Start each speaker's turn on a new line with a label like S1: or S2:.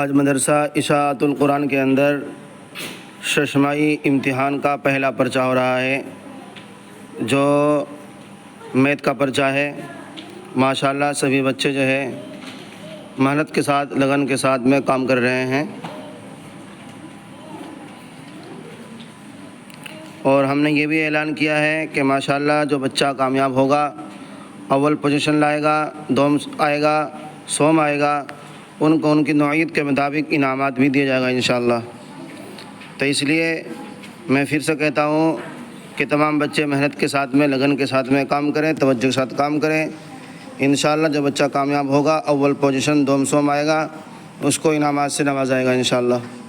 S1: आज मदरसा इशाअतुल कुरान के अंदर शशमाही इम्तिहान का पहला पर्चा हो रहा है, जो मैथ का पर्चा है। माशाल्लाह सभी बच्चे जो है मेहनत के साथ, लगन के साथ में काम कर रहे हैं और हमने ये भी ऐलान किया है कि माशाल्लाह जो बच्चा कामयाब होगा, अव्वल पोजीशन लाएगा, दोम आएगा, सोम आएगा, उनको उनकी नौइयत के मुताबिक इनामात भी दिया जाएगा इंशाअल्लाह। तो इसलिए मैं फिर से कहता हूँ कि तमाम बच्चे मेहनत के साथ में, लगन के साथ में काम करें, तवज्जो के साथ काम करें। इंशाअल्लाह जो बच्चा कामयाब होगा, अव्वल पोजीशन, दोम सोम आएगा, उसको इनामात से नवाजा जाएगा इंशाअल्लाह।